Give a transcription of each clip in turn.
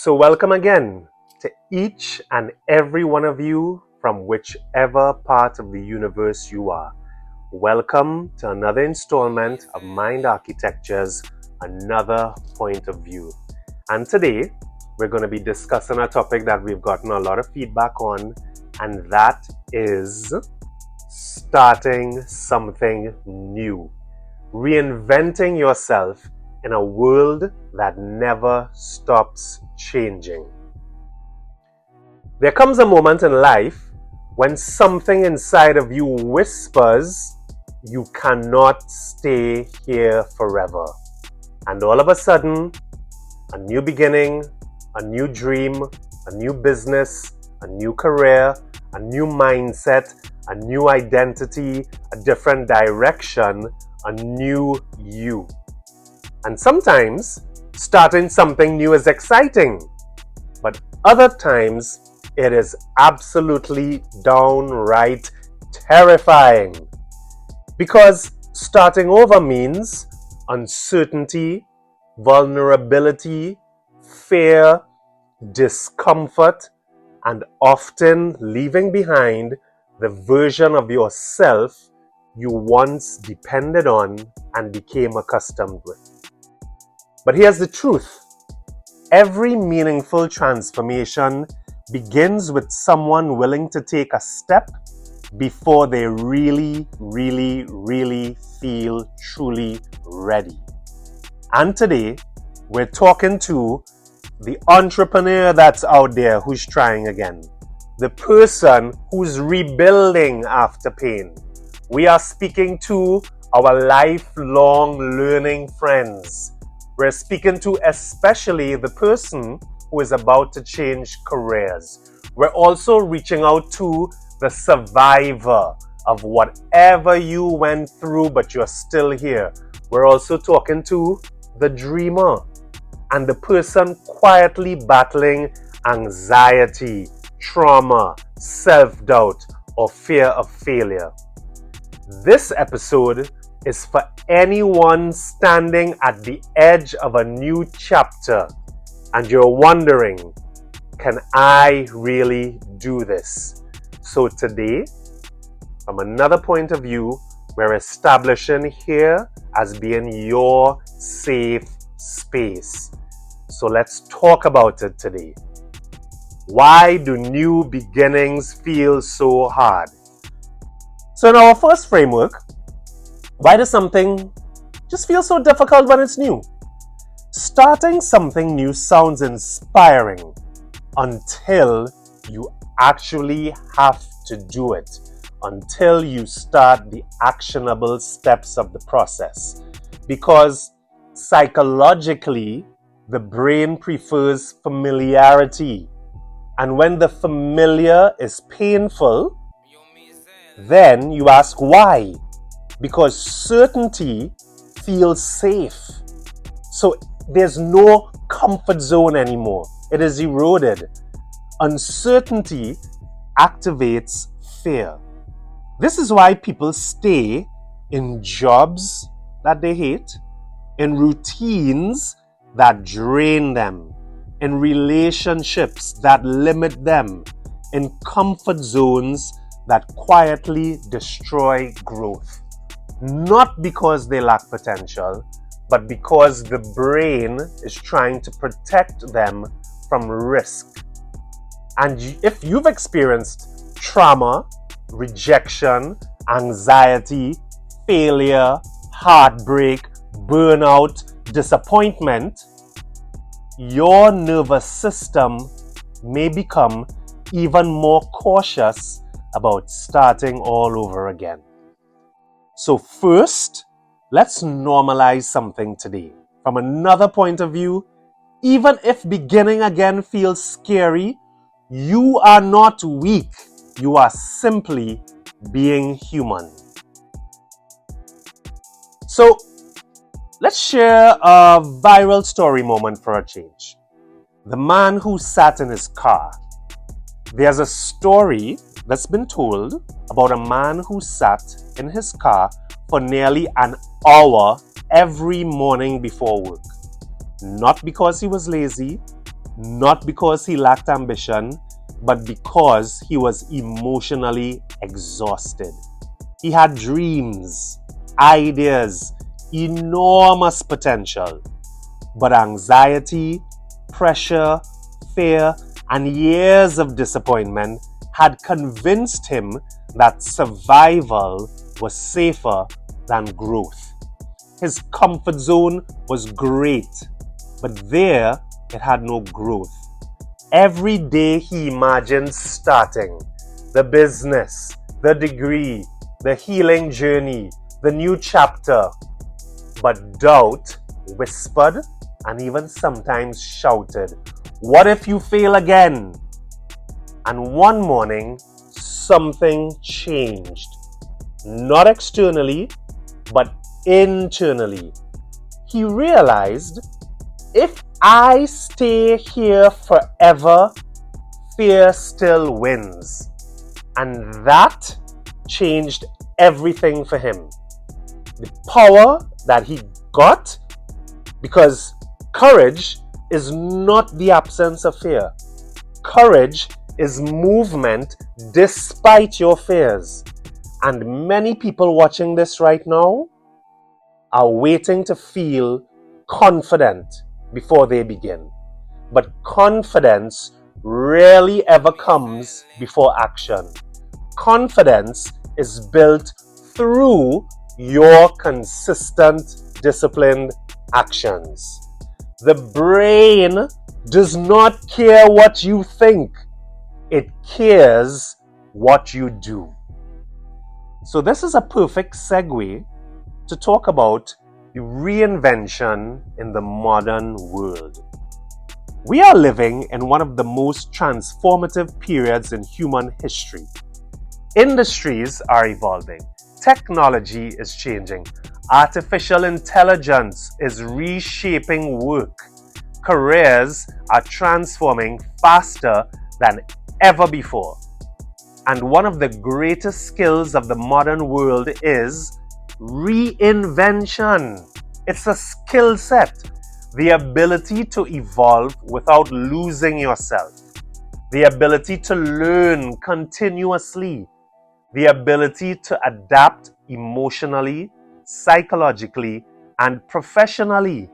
So welcome again to each and every one of you from whichever part of the universe you are. Welcome to another installment of Mind Architecture's Another Point of View. And today we're going to be discussing a topic that we've gotten a lot of feedback on, and that is starting something new. Reinventing yourself in a world that never stops changing. There comes a moment in life when something inside of you whispers, you cannot stay here forever. And all of a sudden, a new beginning, a new dream, a new business, a new career, a new mindset, a new identity, a different direction, a new you. And sometimes starting something new is exciting, but other times it is absolutely downright terrifying. Because starting over means uncertainty, vulnerability, fear, discomfort, and often leaving behind the version of yourself you once depended on and became accustomed with. But here's the truth. Every meaningful transformation begins with someone willing to take a step before they really feel truly ready. And today, we're talking to the entrepreneur that's out there who's trying again. The person who's rebuilding after pain. We are speaking to our lifelong learning friends. We're speaking to especially the person who is about to change careers. We're also reaching out to the survivor of whatever you went through, but you're still here. We're also talking to the dreamer and the person quietly battling anxiety, trauma, self-doubt, or fear of failure. This episode is for anyone standing at the edge of a new chapter and you're wondering, can I really do this? So today, from another point of view, we're establishing here as being your safe space. So let's talk about it today. Why do new beginnings feel so hard? So in our first framework, why does something just feel so difficult when it's new? Starting something new sounds inspiring until you actually have to do it, until you start the actionable steps of the process. Because psychologically, the brain prefers familiarity. And when the familiar is painful, then you ask why? Because certainty feels safe. So there's no comfort zone anymore. It is eroded. Uncertainty activates fear. This is why people stay in jobs that they hate, in routines that drain them, in relationships that limit them, in comfort zones that quietly destroy growth. Not because they lack potential, but because the brain is trying to protect them from risk. And if you've experienced trauma, rejection, anxiety, failure, heartbreak, burnout, disappointment, your nervous system may become even more cautious about starting all over again. So first, let's normalize something today. From another point of view, even if beginning again feels scary, you are not weak. You are simply being human. So let's share a viral story moment for a change. The man who sat in his car. There's a story that's been told about a man who sat in his car for nearly an hour every morning before work. Not because he was lazy, not because he lacked ambition, but because he was emotionally exhausted. He had dreams, ideas, enormous potential, but anxiety, pressure, fear, and years of disappointment had convinced him that survival was safer than growth. His comfort zone was great, but there it had no growth. Every day he imagined starting the business, the degree, the healing journey, the new chapter, but doubt whispered and even sometimes shouted, "What if you fail again?" And one morning, something changed. Not externally, but internally. He realized, if I stay here forever, fear still wins. And that changed everything for him. The power that he got, because courage is not the absence of fear. Courage is movement despite your fears. And many people watching this right now are waiting to feel confident before they begin. But confidence rarely ever comes before action. Confidence is built through your consistent, disciplined actions. The brain does not care what you think. It cares what you do. So this is a perfect segue to talk about the reinvention in the modern world. We are living in one of the most transformative periods in human history. Industries are evolving. Technology is changing. Artificial intelligence is reshaping work. Careers are transforming faster than ever before. And one of the greatest skills of the modern world is reinvention. It's a skill set. The ability to evolve without losing yourself. The ability to learn continuously. The ability to adapt emotionally, psychologically, and professionally.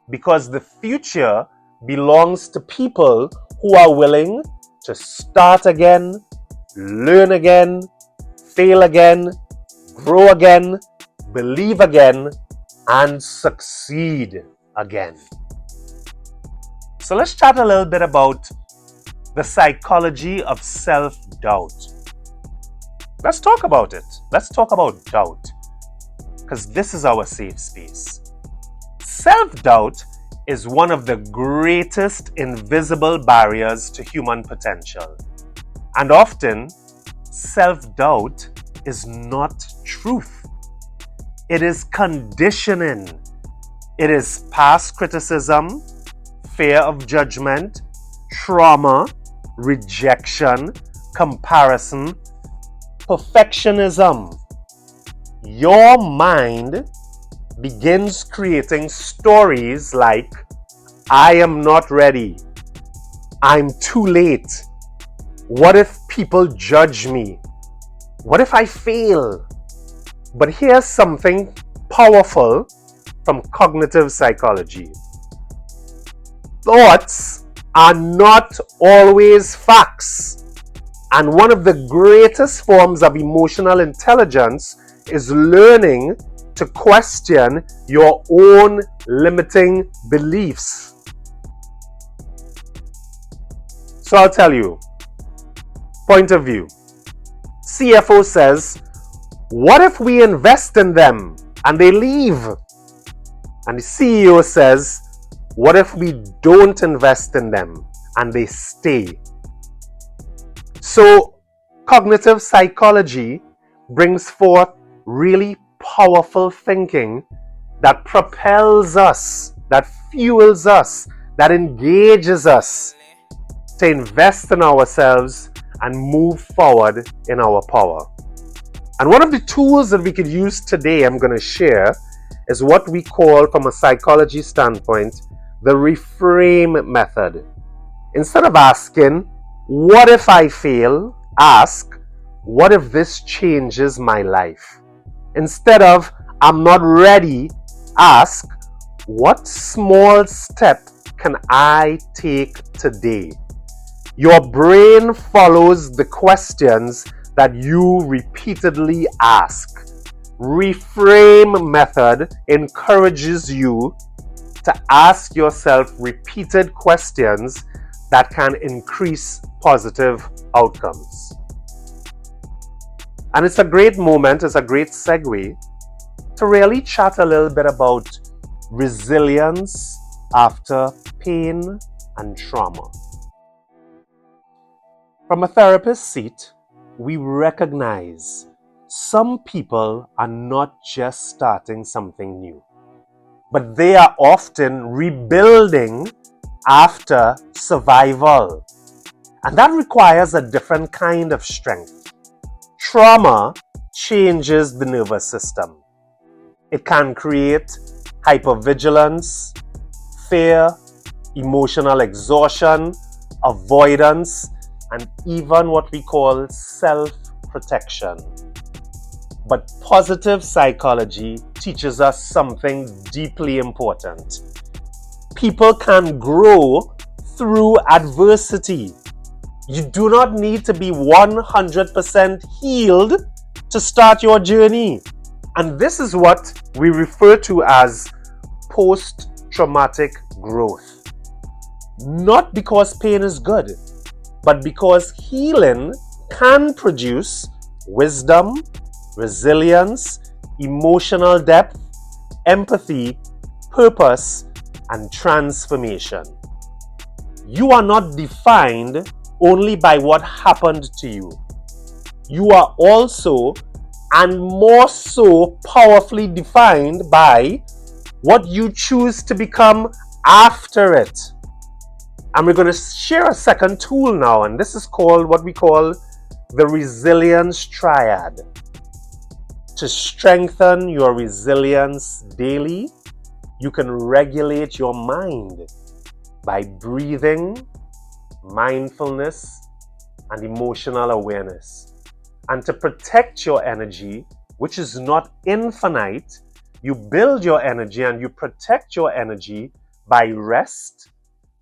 Because the future belongs to people who are willing to start again, learn again, fail again, grow again, believe again, and succeed again. So let's chat a little bit about the psychology of self-doubt. Let's talk about it. Let's talk about doubt, because this is our safe space. Self-doubt is one of the greatest invisible barriers to human potential. And often, self-doubt is not truth. It is conditioning. It is past criticism, fear of judgment, trauma, rejection, comparison, perfectionism. Your mind begins creating stories like, I am not ready, I'm too late, what if people judge me, what if I fail? But here's something powerful from cognitive psychology. Thoughts are not always facts. And one of the greatest forms of emotional intelligence is learning to question your own limiting beliefs. So I'll tell you, point of view. CFO says, what if we invest in them and they leave? And the CEO says, what if we don't invest in them and they stay? So cognitive psychology brings forth really powerful thinking that propels us, that fuels us, that engages us to invest in ourselves and move forward in our power. And one of the tools that we could use today, I'm going to share, is what we call, from a psychology standpoint, the reframe method. Instead of asking, what if I fail? Ask, what if this changes my life? Instead of, I'm not ready, ask, what small step can I take today? Your brain follows the questions that you repeatedly ask. Reframe method encourages you to ask yourself repeated questions that can increase positive outcomes. And it's a great moment, it's a great segue to really chat a little bit about resilience after pain and trauma. From a therapist's seat, we recognize some people are not just starting something new, but they are often rebuilding after survival. And that requires a different kind of strength. Trauma changes the nervous system. It can create hypervigilance, fear, emotional exhaustion, avoidance, and even what we call self-protection. But positive psychology teaches us something deeply important. People can grow through adversity. You do not need to be 100% healed to start your journey. And this is what we refer to as post-traumatic growth. Not because pain is good, but because healing can produce wisdom, resilience, emotional depth, empathy, purpose, and transformation. You are not defined only by what happened to you. You are also and more so powerfully defined by what you choose to become after it. And we're going to share a second tool now, and this is called what we call the resilience triad. To strengthen your resilience daily, you can regulate your mind by breathing, mindfulness, and emotional awareness. And to protect your energy, which is not infinite, you build your energy and you protect your energy by rest,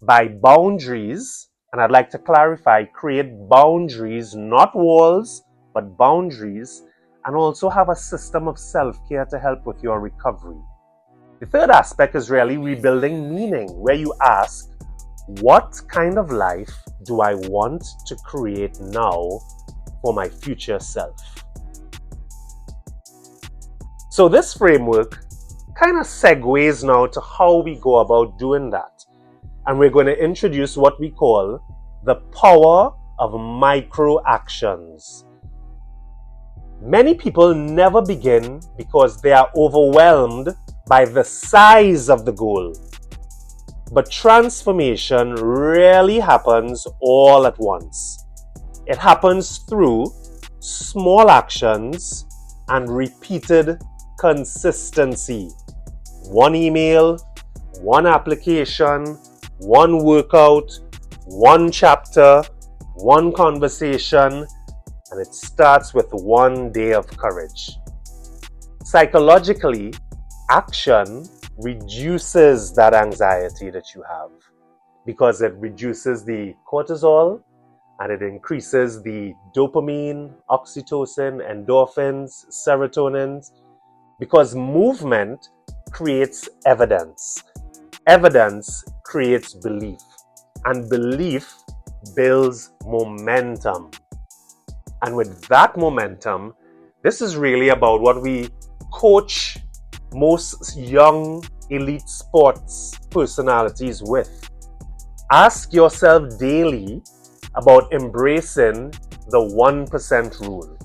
by boundaries. And I'd like to clarify, create boundaries, not walls, but boundaries, and also have a system of self-care to help with your recovery. The third aspect is really rebuilding meaning, where you ask, what kind of life do I want to create now for my future self? So this framework kind of segues now to how we go about doing that. And we're going to introduce what we call the power of micro actions. Many people never begin because they are overwhelmed by the size of the goal. But transformation rarely happens all at once. It happens through small actions and repeated consistency. One email, one application, one workout, one chapter, one conversation, and it starts with one day of courage. Psychologically, action reduces that anxiety that you have because it reduces the cortisol and it increases the dopamine, oxytocin, endorphins, serotonin, because movement creates evidence. Evidence creates belief, and belief builds momentum. And with that momentum, this is really about what we coach most young elite sports personalities with. Ask yourself daily about embracing the 1% rule.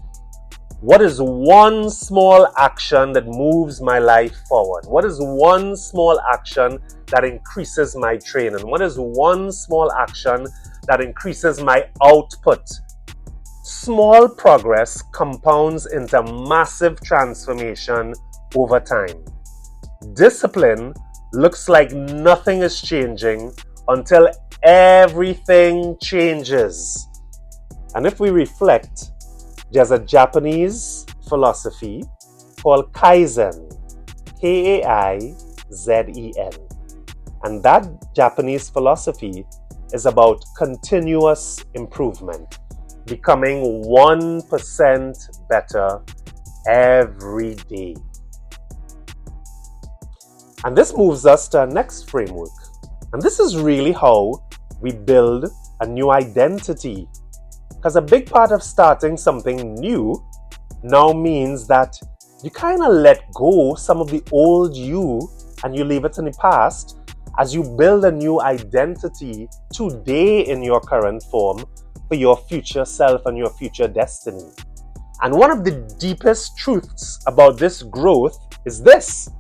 What is one small action that moves my life forward? What is one small action that increases my training? What is one small action that increases my output? Small progress compounds into massive transformation over time. Discipline looks like nothing is changing until everything changes. And if we reflect, there's a Japanese philosophy called Kaizen, Kaizen. And that Japanese philosophy is about continuous improvement, becoming 1% better every day. And this moves us to our next framework. And this is really how we build a new identity. Because a big part of starting something new now means that you kind of let go some of the old you and you leave it in the past as you build a new identity today in your current form for your future self and your future destiny. And one of the deepest truths about this growth is this: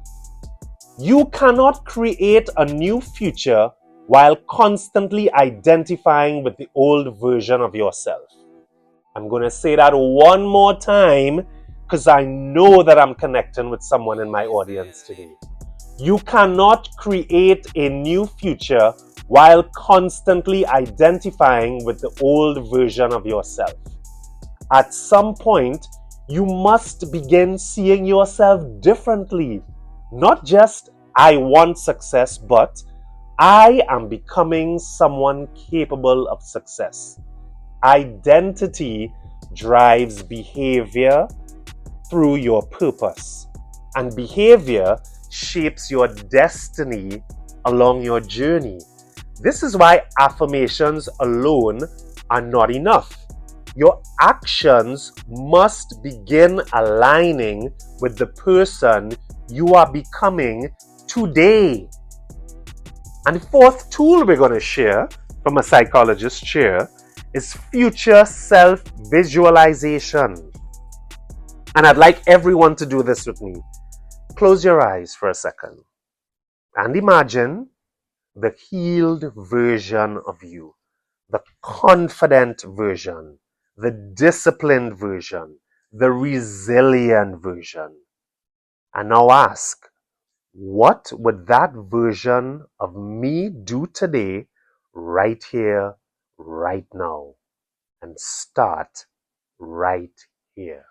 you cannot create a new future while constantly identifying with the old version of yourself. I'm going to say that one more time because I know that I'm connecting with someone in my audience today. You cannot create a new future while constantly identifying with the old version of yourself. At some point, you must begin seeing yourself differently. Not just, I want success, but I am becoming someone capable of success. Identity drives behavior through your purpose, and behavior shapes your destiny along your journey. This is why affirmations alone are not enough. Your actions must begin aligning with the person you are becoming today. And the fourth tool we're going to share from a psychologist's chair is future self-visualization. And I'd like everyone to do this with me. Close your eyes for a second and imagine the healed version of you, the confident version, the disciplined version, the resilient version. And now ask, what would that version of me do today, right here, right now? And start right here.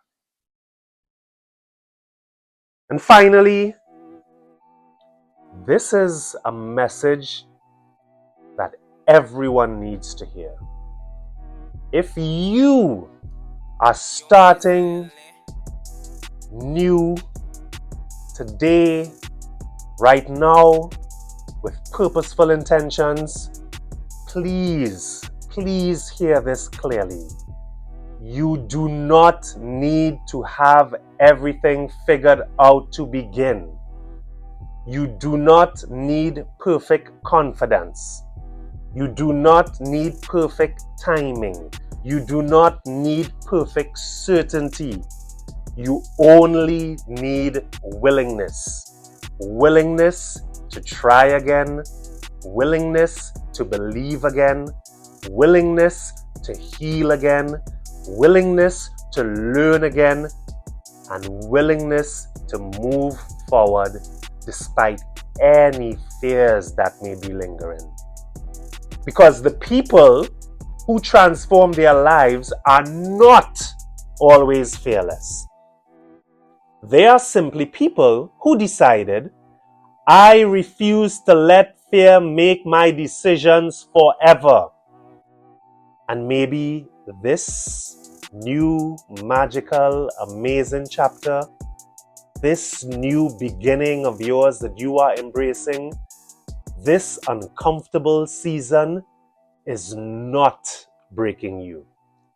And finally, this is a message that everyone needs to hear. If you are starting new today, right now, with purposeful intentions, please hear this clearly. You do not need to have everything figured out to begin. You do not need perfect confidence. You do not need perfect timing. You do not need perfect certainty. You only need willingness. Willingness to try again. Willingness to believe again. Willingness to heal again. Willingness to learn again. And willingness to move forward despite any fears that may be lingering. Because the people who transform their lives are not always fearless. They are simply people who decided, I refuse to let fear make my decisions forever. And maybe this new, magical, amazing chapter, this new beginning of yours that you are embracing, this uncomfortable season is not breaking you.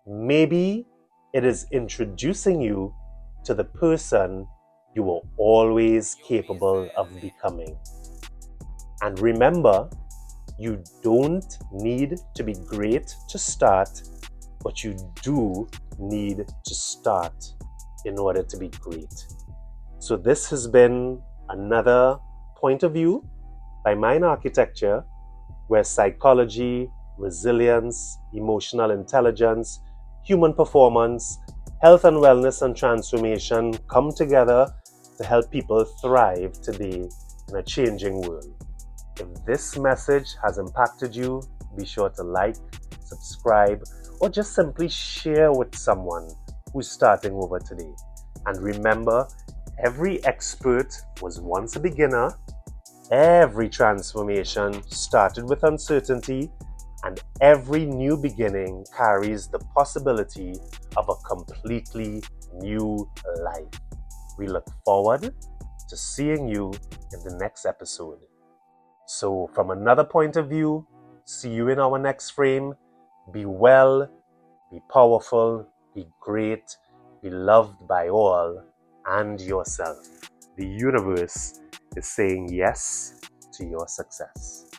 Maybe it is introducing you to the person you were always capable of becoming. And remember, you don't need to be great to start, but you do need to start in order to be great. So this has been another point of view by Mind Architecture, where psychology, resilience, emotional intelligence, human performance, health and wellness and transformation come together to help people thrive today in a changing world. If this message has impacted you, be sure to like, subscribe, or just simply share with someone who's starting over today. And remember, every expert was once a beginner. Every transformation started with uncertainty, and every new beginning carries the possibility of a completely new life. We look forward to seeing you in the next episode. So, from another point of view, see you in our next frame. Be well, be powerful, be great, be loved by all and yourself. The universe is saying yes to your success.